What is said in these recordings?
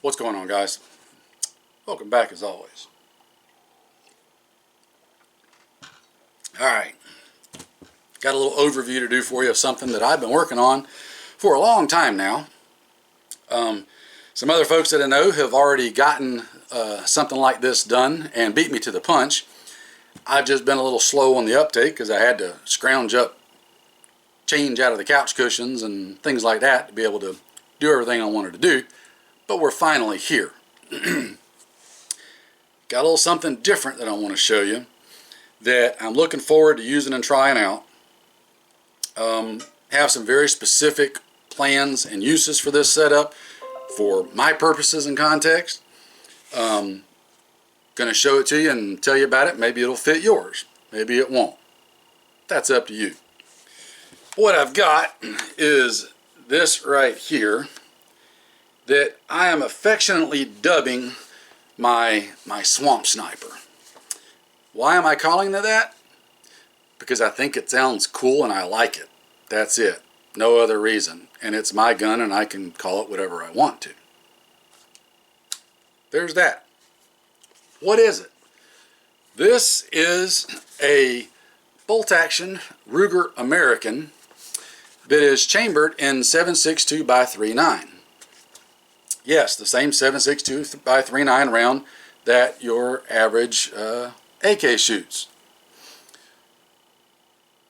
What's going on, guys? Welcome back as always. Alright, got a little overview to do for you of something that I've been working on for a long time now. Some other folks that I know have already gotten something like this done and beat me to the punch. I've just been a little slow on the uptake because I had to scrounge up change out of the couch cushions and things like that to be able to do everything I wanted to do. But we're finally here. Got a little something different that I want to show you that I'm looking forward to using and trying out. Have some very specific plans and uses for this setup for my purposes and context. Going to show it to you and tell you about it. Maybe it'll fit yours. Maybe it won't. That's up to you. What I've got is this right here that I am affectionately dubbing my Swamp Sniper. Why am I calling it that? Because I think it sounds cool and I like it. That's it. No other reason. And it's my gun and I can call it whatever I want to. There's that. What is it? This is a bolt-action Ruger American that is chambered in 7.62 by 3.9. Yes, the same 7.62 by 3.9 round that your average AK shoots.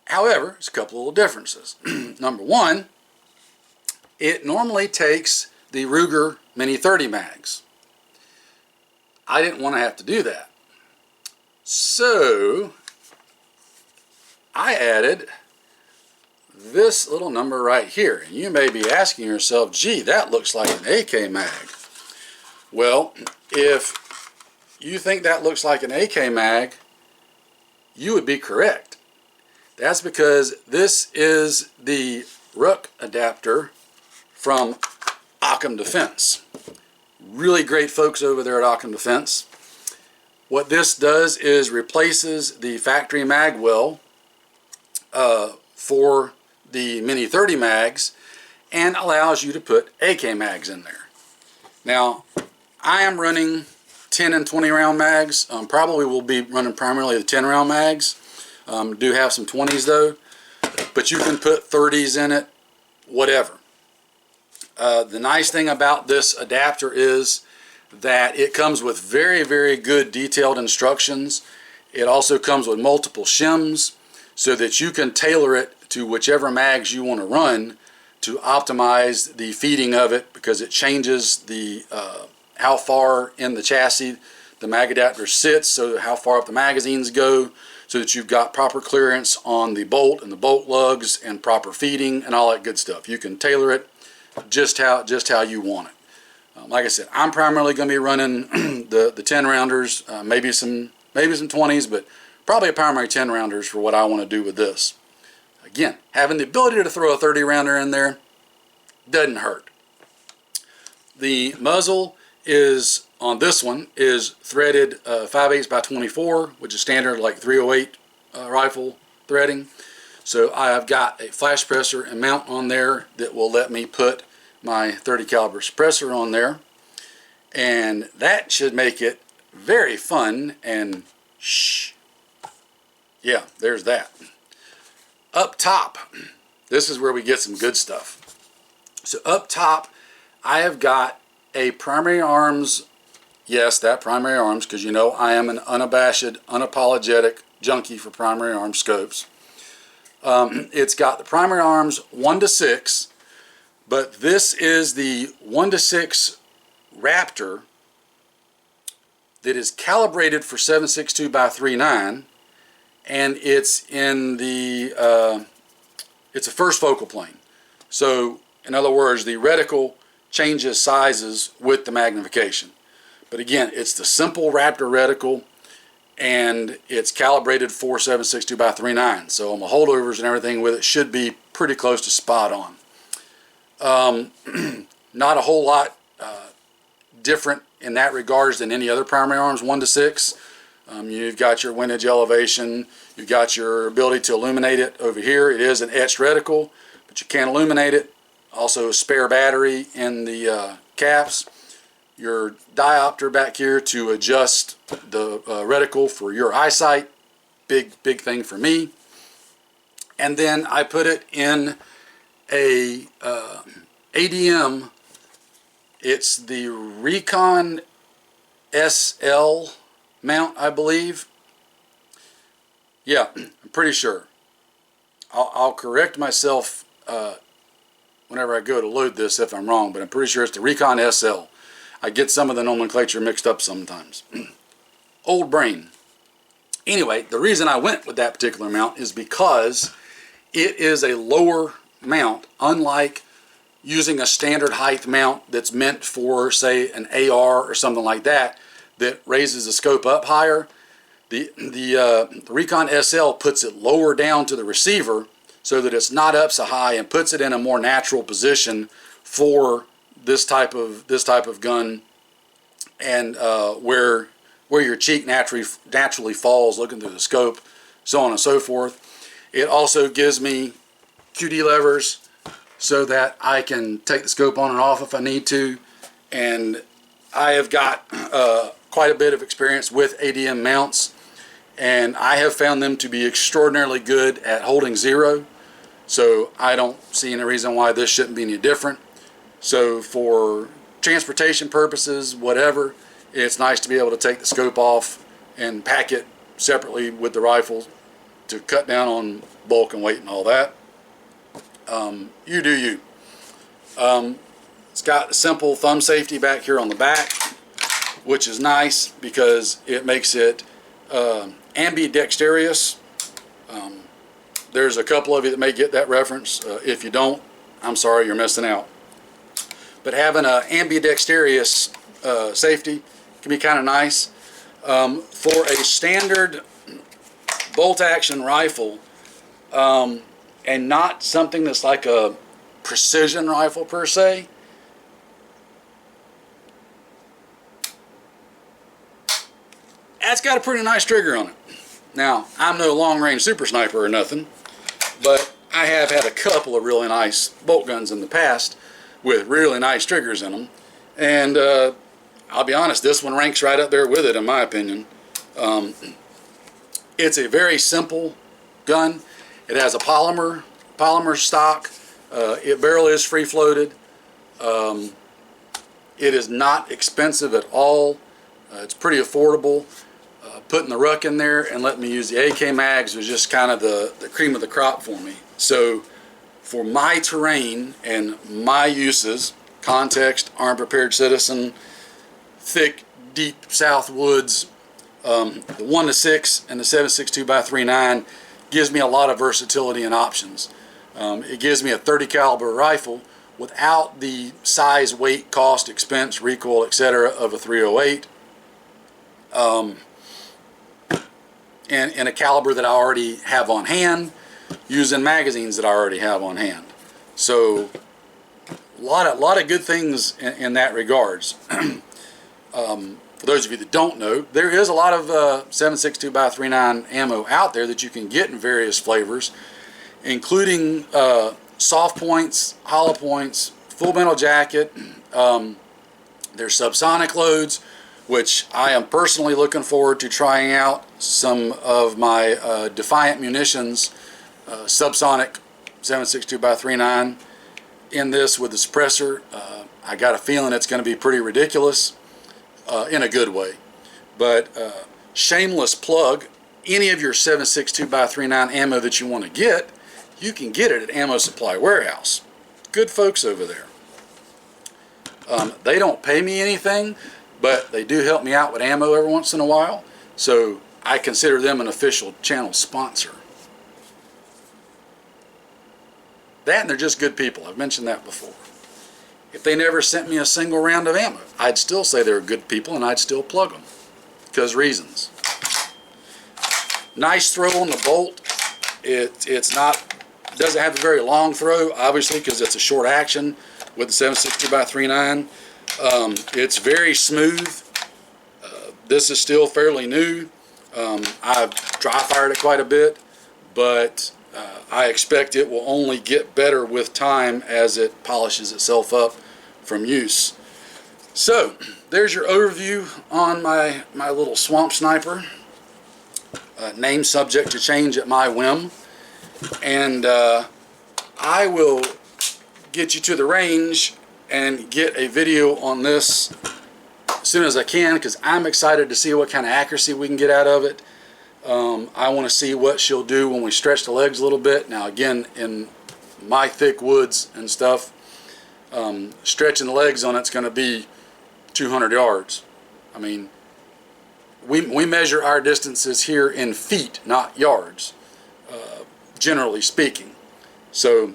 However, there's a couple of little differences. Number one, it normally takes the Ruger Mini 30 mags. I didn't want to have to do that. So I added this little number right here. And you may be asking yourself, gee, that looks like an AK mag. Well, if you think that looks like an AK mag, you would be correct. That's because this is the Ruck adapter from Occam Defense. Really great folks over there at Occam Defense. What this does is replaces the factory mag well for the Mini 30 mags and allows you to put AK mags in there. Now, I am running 10 and 20 round mags. Probably will be running primarily the 10 round mags. Do have some 20s though, but you can put 30s in it, whatever. The nice thing about this adapter is that it comes with very, very good detailed instructions. It also comes with multiple shims so that you can tailor it to whichever mags you want to run to optimize the feeding of it, because it changes the how far in the chassis the mag adapter sits, so how far up the magazines go, so that you've got proper clearance on the bolt and the bolt lugs and proper feeding and all that good stuff. You can tailor it just how you want it. Like I said, I'm primarily going to be running the 10 rounders, maybe some 20s, but probably a primary 10 rounders for what I want to do with this. Again, having the ability to throw a 30 rounder in there doesn't hurt. The muzzle is on this one is threaded 5/8 by 24, which is standard like 308 rifle threading. So I have got a flash suppressor and mount on there that will let me put my 30 caliber suppressor on there, and that should make it very fun. And yeah, there's that. Up top, this is where we get some good stuff. So up top, I have got a primary arms, yes, that primary arms, because you know I am an unabashed, unapologetic junkie for primary arms scopes. It's got the primary arms 1-6, but this is the 1-6 Raptor that is calibrated for 7.62 by 3.9, and it's in the it's a first focal plane. So in other words, the reticle changes sizes with the magnification. But again, it's the simple Raptor reticle, and it's calibrated for 7.62 by 3.9. So my holdovers and everything with it should be pretty close to spot on. Not a whole lot different in that regards than any other primary arms 1-6. You've got your windage elevation, you've got your ability to illuminate it over here. It is an etched reticle, but you can't illuminate it. Also a spare battery in the caps. your diopter back here to adjust the reticle for your eyesight. Big thing for me. And then I put it in a ADM. It's the Recon SL mount, I believe. Yeah, I'm pretty sure. I'll correct myself whenever I go to load this if I'm wrong, but I'm pretty sure it's the Recon SL. I get some of the nomenclature mixed up sometimes. Old brain. Anyway, the reason I went with that particular mount is because it is a lower mount, unlike using a standard height mount that's meant for, say, an AR or something like that, that raises the scope up higher. The Recon SL puts it lower down to the receiver so that it's not up so high and puts it in a more natural position for this type of gun, and where your cheek naturally falls looking through the scope, so on and so forth. It also gives me QD levers so that I can take the scope on and off if I need to, and I have got quite a bit of experience with ADM mounts, and I have found them to be extraordinarily good at holding zero, so I don't see any reason why this shouldn't be any different. So for transportation purposes, whatever, it's nice to be able to take the scope off and pack it separately with the rifle to cut down on bulk and weight and all that. You do you. It's got a simple thumb safety back here on the back, which is nice because it makes it ambidextrous. There's a couple of you that may get that reference. If you don't, I'm sorry, you're missing out. But having an ambidextrous safety can be kind of nice. For a standard bolt-action rifle, and not something that's like a precision rifle per se, that's got a pretty nice trigger on it. Now, I'm no long-range super sniper or nothing, but I have had a couple of really nice bolt guns in the past with really nice triggers in them, and I'll be honest, this one ranks right up there with it in my opinion. It's a very simple gun. It has a polymer stock. It barrel is free-floated. It is not expensive at all. It's pretty affordable. Putting the ruck in there and letting me use the AK mags was just kind of the cream of the crop for me. So for my terrain and my uses, context, armed prepared citizen, thick, deep south woods, the 1-6 and the 7.62x3.9 gives me a lot of versatility and options. It gives me a 30 caliber rifle without the size, weight, cost, expense, recoil, etc. of a 308. And a caliber that I already have on hand, using magazines that I already have on hand. So a lot of good things in that regards. For those of you that don't know, there is a lot of 7.62x3.9 ammo out there that you can get in various flavors, including soft points, hollow points, full metal jacket. There's subsonic loads, which I am personally looking forward to trying out some of my Defiant Munitions subsonic 7.62x3.9 in this with the suppressor. I got a feeling it's going to be pretty ridiculous in a good way. But shameless plug, any of your 7.62x3.9 ammo that you want to get, you can get it at Ammo Supply Warehouse. Good folks over there. They don't pay me anything, but they do help me out with ammo every once in a while, so I consider them an official channel sponsor. That and they're just good people. I've mentioned that before. If they never sent me a single round of ammo, I'd still say they're good people and I'd still plug them, because reasons. Nice throw on the bolt. It's not, doesn't have a very long throw, obviously, because it's a short action with the 7.62x3.9. It's very smooth. This is still fairly new. I've dry fired it quite a bit, but I expect it will only get better with time as it polishes itself up from use. So there's your overview on my little Swamp Sniper. Name subject to change at my whim. And I will get you to the range and get a video on this as soon as I can, because I'm excited to see what kind of accuracy we can get out of it. I want to see what she'll do when we stretch the legs a little bit. Now again, in my thick woods and stuff, stretching the legs on it's going to be 200 yards. I mean, we measure our distances here in feet, not yards, generally speaking. So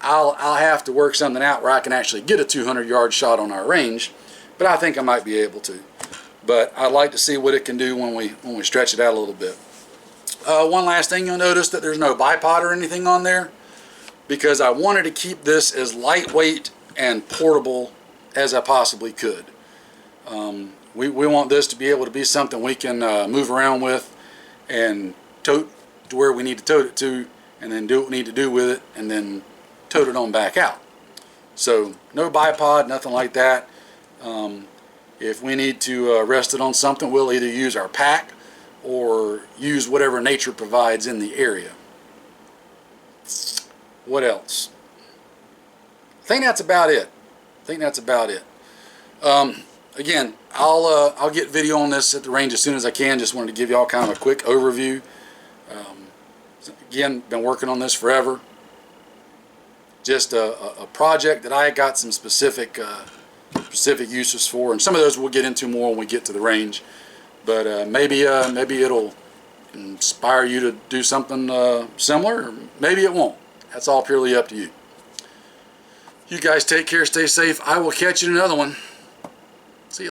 I'll have to work something out where I can actually get a 200-yard shot on our range, but I think I might be able to. But I'd like to see what it can do when we stretch it out a little bit. One last thing, you'll notice that there's no bipod or anything on there, because I wanted to keep this as lightweight and portable as I possibly could. We want this to be able to be something we can move around with and tote to where we need to tote it to, and then do what we need to do with it, and then tote it on back out. So no bipod, nothing like that. If we need to rest it on something, we'll either use our pack or use whatever nature provides in the area. What else? I think that's about it. Again, I'll get video on this at the range as soon as I can. Just wanted to give you all kind of a quick overview. Again, been working on this forever. Just a project that I got some specific uses for, and some of those we'll get into more when we get to the range. But maybe it'll inspire you to do something similar, or maybe it won't. That's all purely up to you. You guys take care, stay safe. I will catch you in another one.